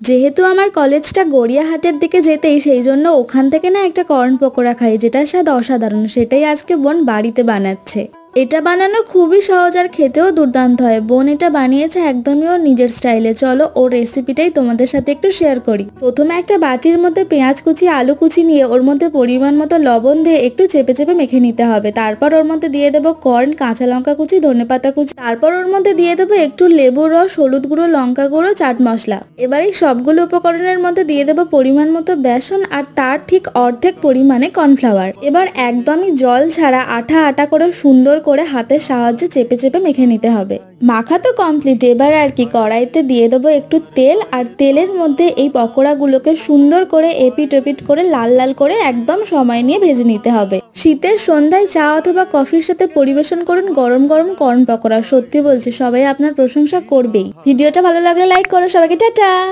যেহেতু আমার কলেজটা গড়িয়াহাটের দিকে যেতেই, সেই জন্য ওখান থেকে না একটা কর্ন পকোড়া খাই, যেটার স্বাদ অসাধারণ। সেটাই আজকে বোন বাড়িতে বানাচ্ছে। এটা বানানো খুবই সহজ আর খেতেও দুর্দান্ত হয়। বোন এটা বানিয়েছে একদমই ওর নিজের স্টাইলে। চলো ওর রেসিপিটাই তোমাদের সাথে একটু শেয়ার করি। প্রথমে একটা বাটির মধ্যে পেঁয়াজ কুচি, আলু কুচি নিয়ে ওর মধ্যে পরিমাণ মতো লবণ দিয়ে একটু চেপে চেপে মেখে নিতে হবে। তারপর ওর মধ্যে দিয়ে দেবো কর্ন, কাঁচা লঙ্কা কুচি, ধনেপাতা কুচি। তারপর ওর মধ্যে দিয়ে দেবো একটু লেবুর রস, হলুদ গুঁড়ো, লঙ্কা গুঁড়ো, চাট মশলা। এবার এই সবগুলো উপকরণের মধ্যে দিয়ে দেবো পরিমাণ মতো বেসন আর তার ঠিক অর্ধেক পরিমাণে কর্নফ্লাওয়ার। এবার একদমই জল ছাড়া আঠা আঠা করে সুন্দর করে হাতের সাহায্যে চেপে চেপে মেখে নিতে হবে। মাখা তো কমপ্লিট। এবার আর কি, কড়াইতে দিয়ে দেবো একটু তেল, আর তেলের মধ্যে এই পকোড়াগুলোকে সুন্দর করে এপিট ওপিট করে লাল লাল করে একদম সময় নিয়ে ভেজে নিতে হবে। শীতের সন্ধ্যায় চা অথবা কফির সাথে পরিবেশন করুন গরম গরম কর্ন পকোড়া। সত্যি বলছি, সবাই আপনার প্রশংসা করবেই। ভিডিওটা ভালো লাগলে লাইক করো। সবাইকে টাটা।